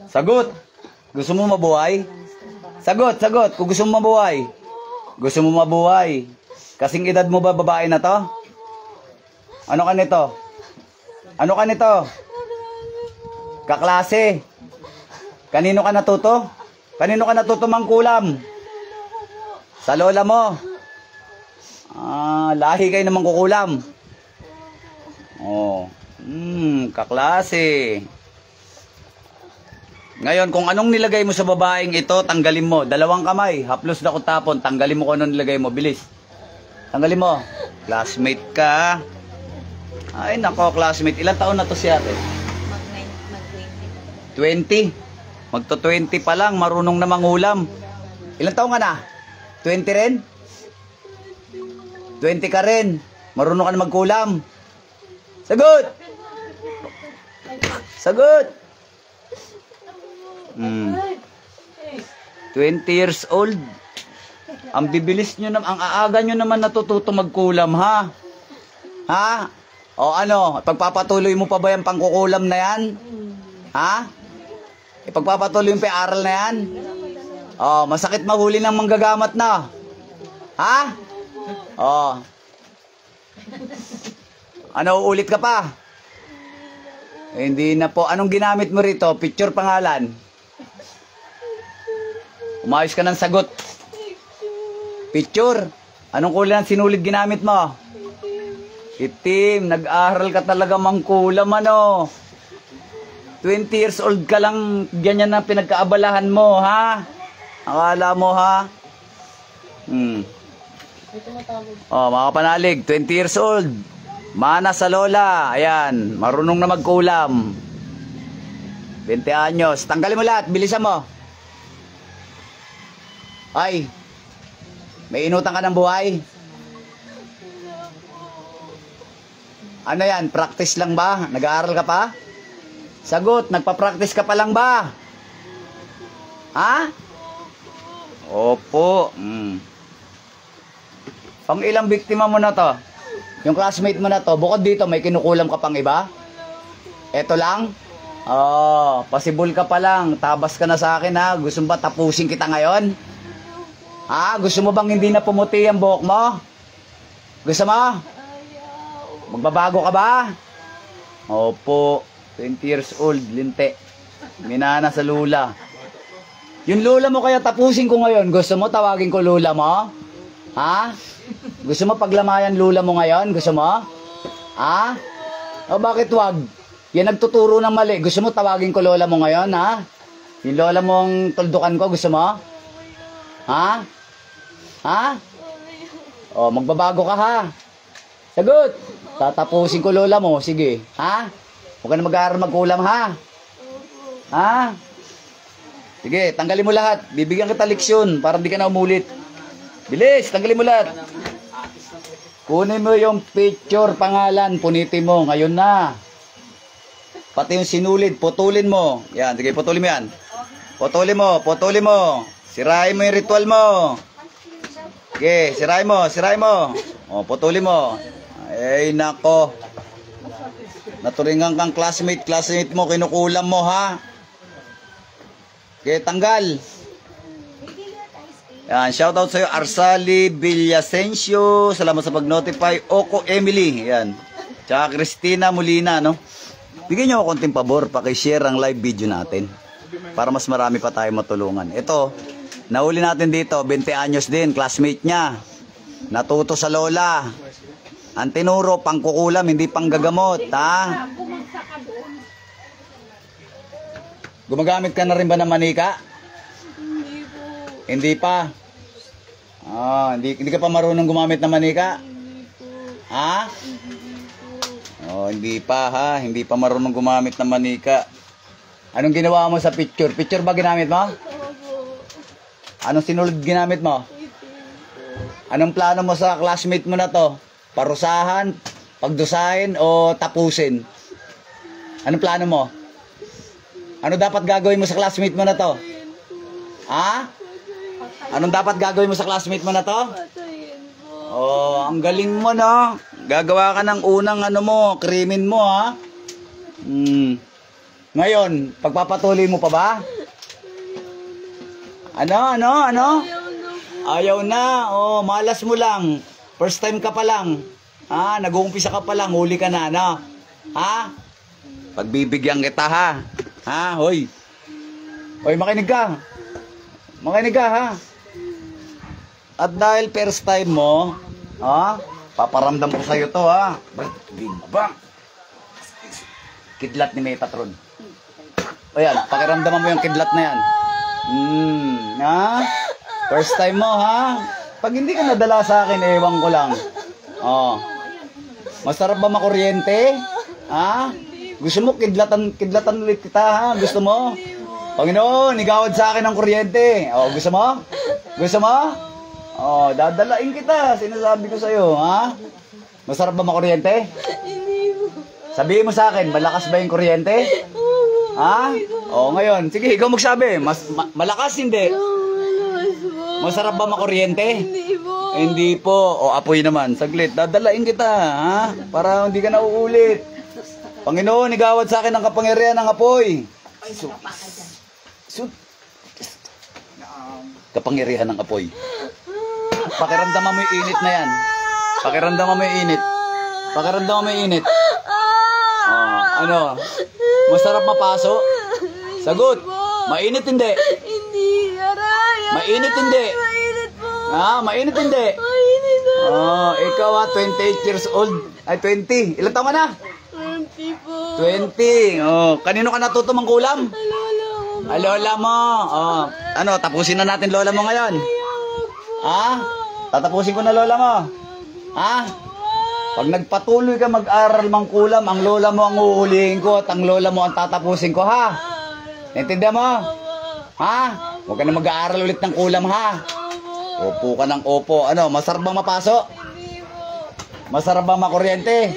Sagot. Gusto mo mabuhay? Sagot, sagot. Kung gusto mo mabuhay. Gusto mo mabuhay. Kasing edad mo ba babae na to? Ano ka nito? Ano ka nito? Kaklase. Kanino ka natuto? Kanino ka natuto mangkulam? Sa lola mo. Lahi kayo namang kukulam. Oh. Kaklase. Ngayon, kung anong nilagay mo sa babaeng ito, tanggalin mo. 2 kamay. Haplos na tapon. Tanggalin mo kung anong nilagay mo. Bilis. Tanggalin mo. Classmate ka. Ay, nako, classmate. Ilang taon na to si ate? Mag 20. Magto 20 pa lang. Marunong na mangulam. Ilang taon ka na? 20 rin? 20 ka rin. Marunong ka na magkulam. Sagot! Sagot! 20 years old. Ang bibilis nyo naman, ang aaga nyo naman natututo magkulam, ha? Ha? O ano, pagpapatuloy mo pa ba yung pangkukulam na yan? Ha? Ipagpapatuloy mo pa yung aral na yan? O, masakit mahuli ng manggagamat na. Ha? O. Ano, uulit ka pa? Hindi na po. Anong ginamit mo rito? Picture pangalan. Umayos ka ng sagot. Picture. Anong kulay ng sinulid ginamit mo? Itim. Nag-aral ka talaga mangkulam, ano? 20 years old ka lang, ganyan na pinagkaabalahan mo, ha? Akala mo, ha? Oh, mga panalig, 20 years old. Mana sa lola. Ayan, marunong na magkulam. 20 anyos. Tanggalin mo lahat, bilisan mo. Ay, may inutang ka ng buhay? Ano yan, practice lang ba? Nag-aaral ka pa? Sagot, nagpa-practice ka pa lang ba? Ha? Opo. Pang ilang biktima mo na to? Yung classmate mo na to, bukod dito, may kinukulam ka pang iba? Eto lang? Oh, possible ka pa lang. Tabas ka na sa akin, ha? Gusto mo ba tapusin kita ngayon? Ha? Gusto mo bang hindi na pumuti ang buhok mo? Gusto mo? Magbabago ka ba? Opo. 20 years old, linte. Minana sa lula. Yung lula mo kaya tapusin ko ngayon, gusto mo tawagin ko lula mo? Ha? Gusto mo paglamayan lula mo ngayon? Gusto mo? Ha? O bakit wag? Yan nagtuturo ng mali. Gusto mo tawagin ko lola mo ngayon, ha? Yung lola mong tuldukan ko, gusto mo? Ha? Ha? O, magbabago ka, ha? Sagot! Tatapusin ko lola mo, sige. Ha? Huwag ka na mag-aaral magkulam, ha? Ha? Sige, tanggalin mo lahat. Bibigyan kita leksyon para hindi ka na umulit. Bilis, tanggalin mo lahat. Kunin mo yung picture, pangalan, punitin mo. Ngayon na. Pati yung sinulid, putulin mo. Yan, sige, putulin mo yan. Putulin mo, putulin mo. Sirain mo yung ritual mo. Sige, sirain mo, sirain mo. O, putulin mo. Ay, nako. Naturingan kang classmate mo, kinukulam mo, ha? Okay, tanggal. Yan, shoutout sa'yo, Arsali Villasencio. Salamat sa pag-notify. Oko Emily. Yan. Tsaka Christina Molina, no? Bigyan nyo ako konting pabor, paki-share ang live video natin. Para mas marami pa tayo matulungan. Ito, nahuli natin dito, 20 anyos din, classmate niya. Natuto sa lola. Ang tinuro, pangkukulam, hindi panggagamot, ha? Gumagamit ka na rin ba ng manika? Hindi po. Hindi pa? Hindi ka pa marunong gumamit ng manika? Hindi po. Ha? Hindi po. Oh, hindi pa, ha? Hindi pa marunong gumamit ng manika. Anong ginawa mo sa picture? Picture ba ginamit mo? Opo. Anong sinulid ginamit mo? Itim po. Anong plano mo sa classmate mo na to? Parusahan, pagdusahin, o tapusin? Anong plano mo? Ano dapat gagawin mo sa classmate mo na to? Ha? Anong dapat gagawin mo sa classmate mo na to? Patayin po. Oh, ang galing mo, no? Gagawa ka ng unang ano mo, krimen mo, ha? Ngayon, pagpapatuloy mo pa ba? Ano? Ayaw na po. Ayaw na. Oh, malas mo lang. First time ka pa lang. Ha? Nag-uumpisa ka pa lang. Huli ka na, ano? Ha? Pagbibigyan kita, ha? Ha? Hoy. Hoy, makinig ka. Makinig ka, ha? At dahil first time mo, ha? Paparamdam ko sa'yo to, ha? Bang! Kidlat ni Metatron. O yan, pakiramdaman mo yung kidlat na yan. Ha? First time mo, ha? Pag hindi ka nadala sa akin, ewan ko lang. Oh. Masarap ba makuryente? Ha? Gusto mo kidlatan ulit kita, ha? Gusto mo? Panginoon, igawad sa akin ng kuryente. Oh, gusto mo? Gusto mo? Oh, dadalain kita. Sinasabi ko sa'yo, ha? Masarap ba makuryente? Hindi po. Sabihin mo sa akin, malakas ba yung kuryente? Ha? Oh, ngayon, sige, ikaw magsabi. Malakas, hindi? Malakas po. Masarap ba makuryente? Hindi po. Hindi po. O, apoy naman. Saglit, dadalain kita, ha? Para hindi ka nauulit. Panginoon, igawad sa akin ang kapangyarihan ng apoy. Kapangyarihan ng apoy. Pakiramdaman mo yung init na yan. Pakiramdaman mo yung init. Pakiramdaman mo yung init. Oh, ano? Masarap mapaso? Sagot. Mainit hindi? Hindi. Aray. Mainit hindi? Mainit po. Mainit hindi? Mainit na. Oh, ikaw 28 years old. Ay, 20. Ilan taon ka na? 20 po. 20. Oh, kanino ka natuto mangkulam? Lola ko. Ay, lola mo. Oh, ano, tapusin na natin lola mo ngayon. Ha? Tatapusin ko na lola mo. Ha? Pag nagpatuloy ka mag-aral mangkulam, ang lola mo ang uulihin ko at ang lola mo ang tatapusin ko, ha? Naintindihan mo? Ha? Huwag ka na mag-aaral ulit ng kulam, ha? Opo ka ng opo. Ano, masarap bang mapaso? Masarap bang makuryente?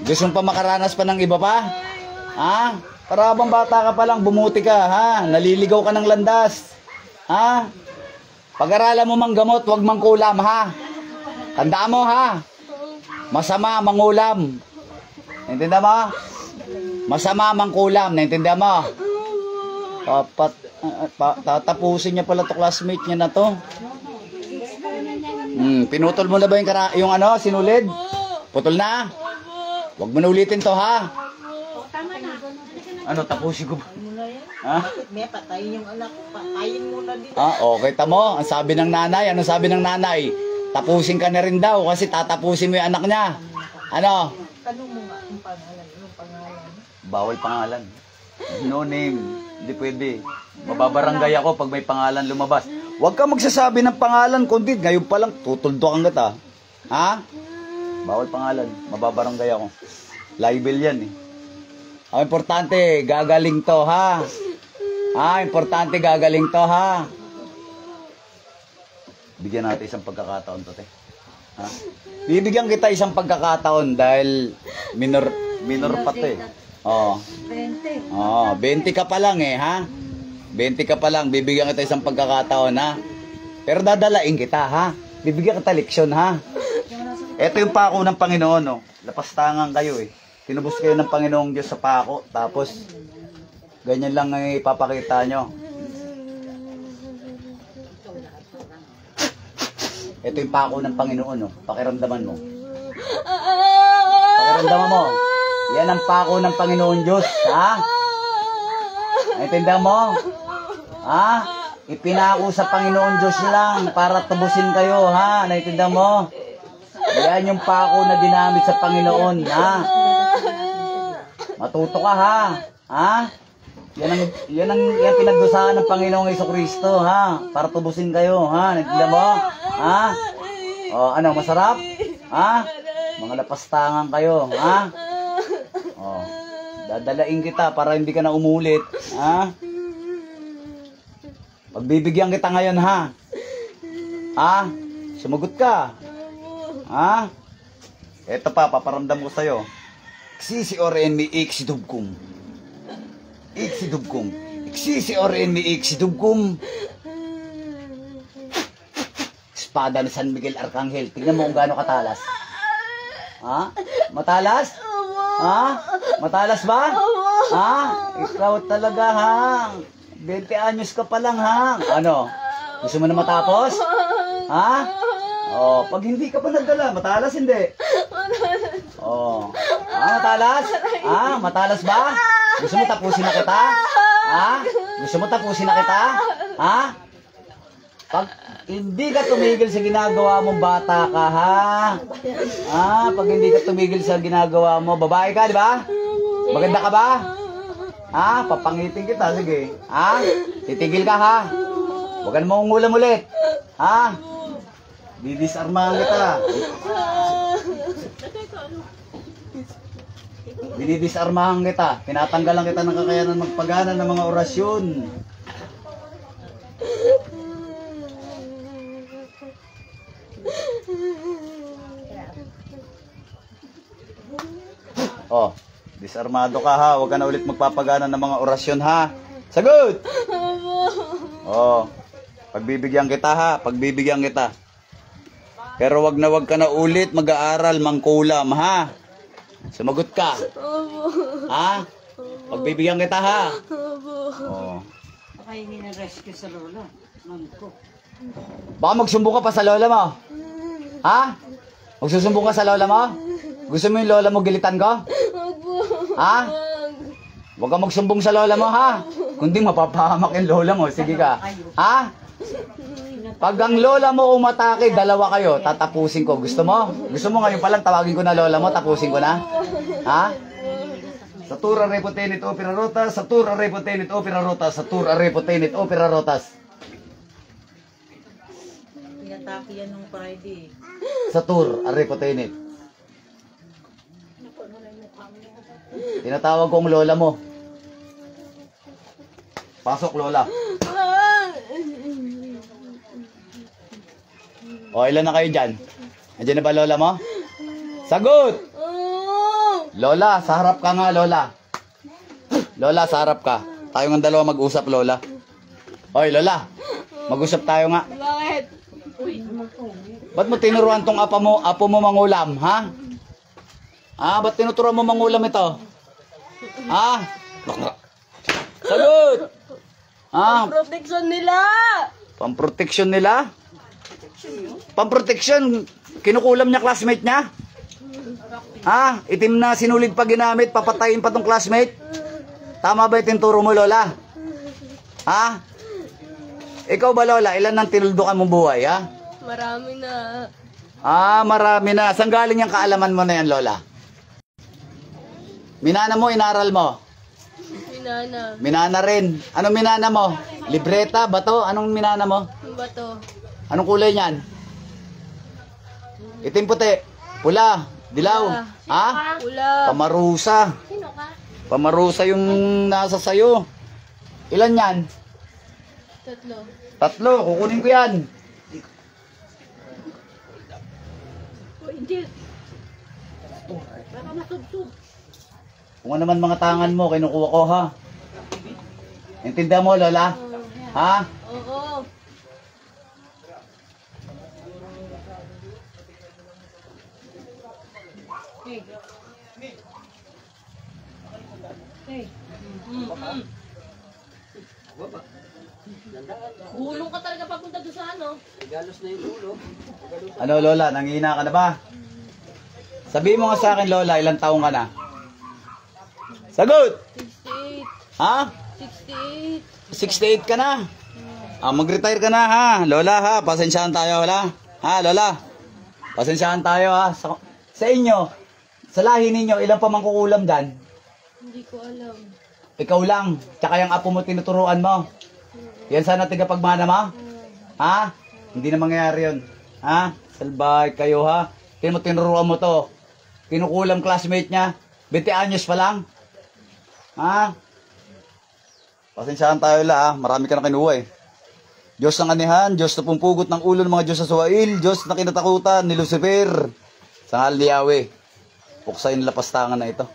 Gusto mo pa makaranas pa ng iba pa? Ha? Para bang bata ka pa lang, bumuti ka, ha? Naliligaw ka ng landas. Ha? Pag-aralan mo manggamot, huwag mangkulam, ha? Tandaan mo, ha? Masama mangulam. Naintindihan mo? Masama mangkulam. Naintindihan mo? Tatapusin niya pala to classmate niya na to. Pinutol mo na ba yung ano, sinulid? Putol na? Huwag mo na ulitin to, ha? Ano, tapusin ko ba? Ha? May patayin yung anak ko, patayin mo na dito. Okay, tamo. Ang sabi ng nanay, ano sabi ng nanay? Tapusin ka na rin daw kasi tatapusin mo yung anak niya. Ano? Tanong mo nga ang pangalan, anong pangalan? Bawal pangalan. No name. Hindi pwede. Mababarangay ako pag may pangalan lumabas. Huwag ka magsasabi ng pangalan, kundi ngayon pa lang tutuldokan kita. Ha? Bawal pangalan. Mababarangay ako. Libel yan eh. Ang importante, gagaling to, ha? Importante, gagaling to, ha? Bigyan natin isang pagkakataon to, te. Ha? Bibigyan kita isang pagkakataon dahil minor pa to eh. Oh. 20. Oh, 20 ka pa lang eh, ha? 20 ka pa lang, bibigyan kita isang pagkakataon, ha? Pero dadalain kita, ha? Bibigyan kita leksyon, ha? Ito yung pako ng Panginoon, oh. Lapastangan kayo eh. Tinubos kayo ng Panginoong Diyos sa pako, tapos ganyan lang ang ipapakita nyo. Ito yung pako ng Panginoon, oh. Pakiramdaman mo. Pakiramdaman mo. Yan ang pako ng Panginoon Diyos, ha? Naintindihan mo? Ha? Ipinako sa Panginoon Diyos lang para tubusin kayo, ha? Naintindihan mo? Yan yung pako na ginamit sa Panginoon, ha? Matuto ka, ha? Ha? Yan pinagdusahan ng Panginoong Jesucristo, ha? Para tubusin kayo, ha? Naintindihan mo? Ha? O, ano, masarap? Ha? Mga lapastangan kayo, ha? O, dadalain kita para hindi ka na umulit, ha? Pagbibigyan kita ngayon, ha? Ha? Sumagot ka. Ha? Eto pa, paparamdam ko sa'yo. Iksisi oren mi iksidubkum. Iksidubkum. Iksisi oren mi iksidubkum. Espada ni San Miguel Arcangel. Tingnan mo kung gaano katalas. Ha? Matalas? Ha? Matalas ba? Ha? Ikaw talaga, Hang. 20 anyos ka pa lang, Hang. Ano? Gusto mo na matapos? Ha? Oh, pag hindi ka pa nagdala, matalas hindi. Oh. Matalas? Matalas ba? Gusto mo tapusin na kita? Gusto mo tapusin na kita? Pag hindi ka tumigil sa ginagawa mong bata ka, pag hindi ka tumigil sa ginagawa mo, babae ka, di ba? Maganda ka ba? Papangitin kita, sige. Titigil ka, ha? Huwag ka na mangungulam ulit. Didisarmahan kita. Dinidisarmahan kita. Tinatanggalan kita ng kakayanan magpagana ng mga orasyon. Oh, disarmado ka, ha. Huwag ka na ulit magpapagana ng mga orasyon, ha. Sagot! Oh, pagbibigyan kita, ha. Pagbibigyan kita. Pero wag ka na ulit mag-aaral, mangkulam, ha? Sumagot ka. Ha? Pagbibigyan kita, ha? Oh. Baka hindi na-rescue sa lola. Ko. Baka magsumbong ka pa sa lola mo. Ha? Magsusumbong ka sa lola mo? Gusto mo yung lola mo gilitan ko? Ha? Huwag ka magsumbong sa lola mo, ha? Kundi mapapahamak yung lola mo. Sige ka. Ha? Pag ang lola mo umatake, dalawa kayo, tatapusin ko. Gusto mo? Gusto mo ngayon palang tawagin ko na lola mo, tapusin ko na? Ha? Satura repotenit opera rotas, satura repotenit opera rotas, satura repotenit opera rotas. Pinatake yan nung Friday. Satur repotenit. Tinatawag ko ang lola mo. Pasok, lola. O, ilan na kayo dyan? Andiyan na ba lola mo? Sagot! Lola, sa harap ka nga, lola. Lola, sa harap ka. Tayo ng dalawa mag-usap, lola. Oy, lola. Mag-usap tayo nga. Bakit? Ba't mo tinuruan tong apo mo mangulam, ha? Ba't tinuturuan mo mangulam ito? Sagot! Protection nila! Pamproteksyon nila? Pamproteksyon, kinukulam niya classmate niya? Itim na sinulid pa ginamit, papatayin pa tong classmate? Tama ba yung tinturo mo, lola? Ikaw ba, lola, ilan nang tinuldukan mong buhay, ha? Marami na. Marami na. Saan galing yung kaalaman mo na yan, lola? Minana mo, inaral mo? Minana. Minana rin. Anong minana mo? Libreta, bato? Anong minana mo? Bato. Anong kulay niyan? Itim puti. Pula. Dilaw. Pula. Pamarusa. Pamarusa yung nasa sayo. Ilan yan? 3. 3. Kukunin ko yan. Kung ano naman mga tangan mo, kinukuha ko, ha? Intindihan mo, lola? Ha? Oo. Gulong ka talaga papunta doon sa ano? Galos na yung ulo. Ano, lola? Nangihina ka na ba? Sabihin mo nga sa akin, lola, ilang taong ka na? Sagot! 68. Ha? 68. 68 ka na? Mag-retire ka na, ha? Lola, ha? Pasensyahan tayo, lola. Ha, lola? Pasensyahan tayo, ha? Sa inyo, sa lahi ninyo, ilang pa mangkukulam dyan? Hindi ko alam. Ikaw lang, tsaka yung apo mo tinuturuan mo. Yan sana tigapagmana mo? Ha? Hindi na mangyayari yun. Ha? Salbay kayo, ha? Tinuruan mo to. Kinukulam classmate niya. 20 anyos pa lang. Ha? Pasensyahan tayo la, ha? Marami ka na kinuha, eh. Diyos ng anihan, Diyos na pumpugot ng ulo ng mga Diyos sa suwail, Diyos na kinatakutan ni Lucifer. Sa ngal ni Yahweh, puksayin lapastangan na ito.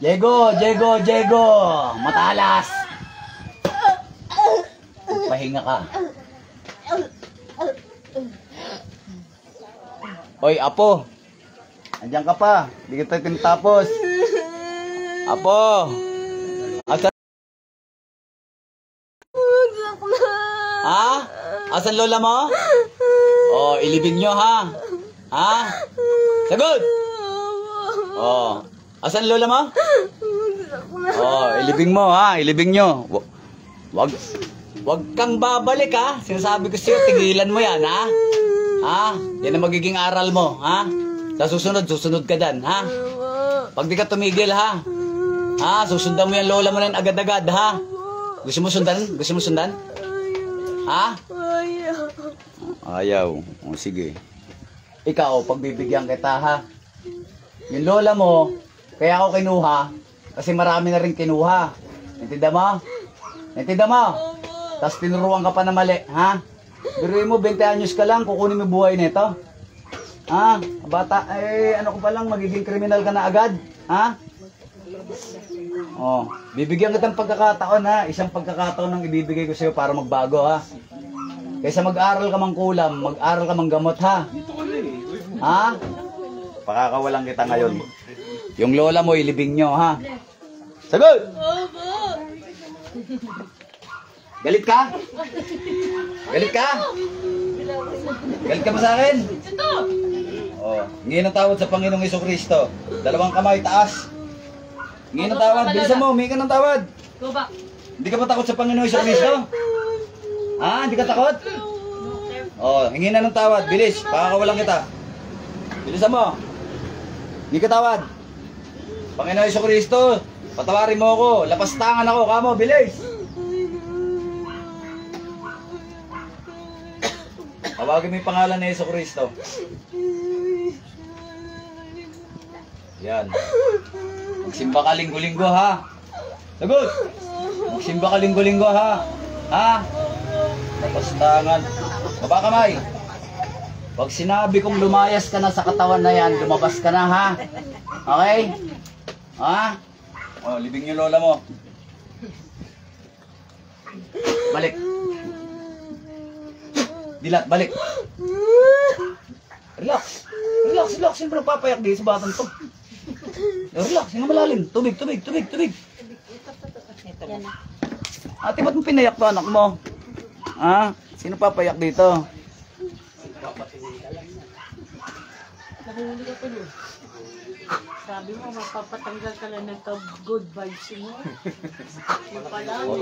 Diego, Diego, Diego! Matalas! Pahinga ka. Oy, Apo. Andiyan ka pa. Hindi kita tinatapos. Apo. Asan? Ha? Asan lola mo? Oh, ilibing nyo ha. Ha? Sagot! Oh. Asan lola mo? Oh, ilibing mo ha. Ilibing nyo. Wag kang babalik ha. Sinasabi ko sa'yo, tigilan mo yan ha. Ha? Yan ang magiging aral mo ha. Sa susunod ka dan ha. Pag di ka tumigil ha. Ha? Susundan mo yan lola mo na yan agad-agad ha. Gusto mo sundan? Gusto mo sundan? Ha? Ayaw. O, sige. Ikaw, pagbibigyan kita, ha? Yung lola mo, kaya ako kinuha, kasi marami na rin kinuha. Naintindihan mo? Naintindihan mo? Tapos tinuruan ka pa na mali, ha? Biruin mo, 20 anyos ka lang, kukunin mo buhay nito. Ha? Bata, ano ko pa lang, magiging kriminal ka na agad, ha? Oh, bibigyan kitang pagkakataon ha. Isang pagkakataon ang ibibigay ko sa'yo para magbago ha. Kaysa mag-aral ka mang kulam, mag-aral ka mang gamot ha. Ha? Pakakawalan kita ngayon. Yung lola mo ilibing nyo ha. Sagot! Galit ka? Galit ka? Galit ka ba sa akin? Oh, ngayon ang tawad sa Panginoong Jesucristo. Dalawang kamay taas. Hingi ng tawad. Bilisan mo, humingi ka ng tawad. Go back. Hindi ka ba takot sa Panginoon Jesucristo? Ha? Hindi ka takot? Oh, hingi na ng tawad. Bilis, pakakawalan kita. Bilisan mo. Hingi ka tawad. Panginoon Jesucristo, patawarin mo ako. Lapastangan ako, kamo, bilis. Tawagin mo yung pangalan ni Jesucristo. Yan. Magsimba ka linggo-linggo ha. Sagot! Magsimba ka linggo-linggo ha. Ha? Lapastangan. Baba kamay. Pag sinabi kong lumayas ka na sa katawan na yan, lumabas ka na ha. Okay? Ha? O, libing yung lola mo. Balik. Dilat, balik. Relax. Relax, relax. Sino ba nagpapayak di sa batang to? Relax, hinga malalim. Tubig. Ate, ba't mo pinayak to anak mo? Ha? Sino papayak dito? Nahuli ka pa doon. Sabi mo, mapapatanggal ka lang ng good vibes mo. Yung pala. Oh,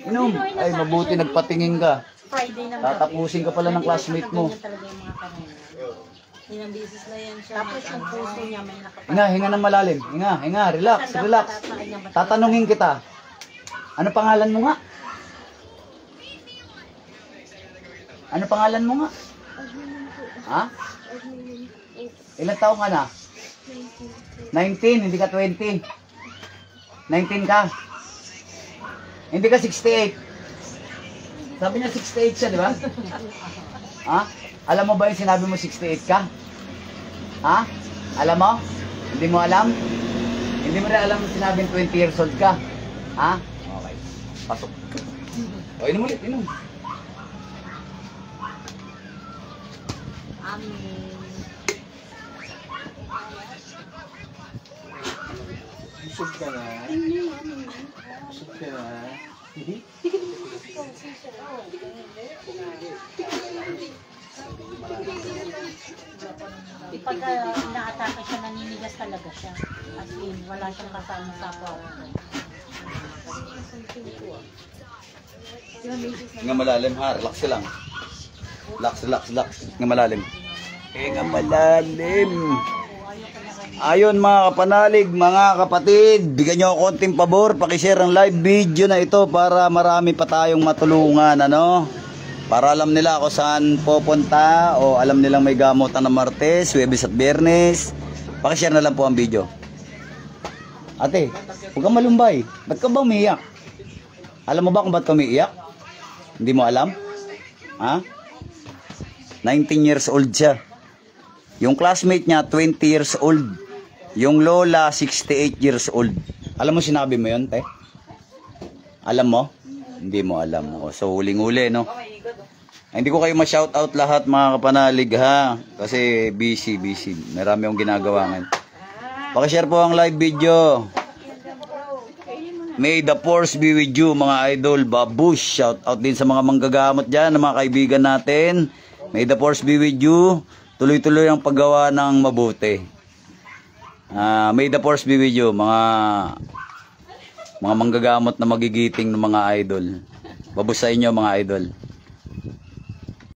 inom. Ay, mabuti nagpatingin ka. Friday naman. Tatapusin ka pala ng classmate mo. Ganyan talaga yung mga kanina. Ilang beses na yan siya. Tapos yung puso niya may nakapatay. Hinga ng malalim. Hinga, relax. Tatanungin kita. Ano pangalan mo nga? Ano pangalan mo nga? Ha? Ilang taong ka na? 19, hindi ka 20. 19 ka. Hindi ka 68. Sabi niya 68 siya, di ba? Ha? Alam mo ba yung sinabi mo 68 ka? Ha? Alam mo? Hindi mo alam? Hindi mo rin alam yung sinabing 20 years old ka? Ha? Okay. Pasok. O, inom ulit, inom. Amen. Busog ka na? Busog ka na? Pag naatake siya, naninigas talaga siya. As in, wala siyang kasama sa kwarto. Hinga malalim ha, relax lang. Relax. Hinga malalim. Hinga malalim. Ayon mga kapanalig, mga kapatid, bigyan nyo ako konting pabor, pakishare ang live video na ito para marami pa tayong matulungan, ano? Para alam nila kung saan pupunta o alam nilang may gamutan ng Martes, Huwebes at Biyernes. Pakishare na lang po ang video. Ate, huwag kang malumbay. Ba't ka ba umiiyak? Alam mo ba kung ba't ka umiiyak? Hindi mo alam? Ha? 19 years old siya. Yung classmate niya, 20 years old. Yung lola, 68 years old. Alam mo sinabi mo yun, te? Alam mo? Hindi mo alam. O, so, huling-huli, no? Hindi ko kayo ma-shoutout lahat mga kapanalig ha. Kasi busy. Marami akong ginagawa ngayon. Pakishare po ang live video. May the force be with you mga idol. Babush. Shoutout din sa mga manggagamot dyan, mga kaibigan natin. May the force be with you. Tuloy-tuloy ang paggawa ng mabuti. May the force be with you mga manggagamot na magigiting ng mga idol. Babush sa inyo mga idol.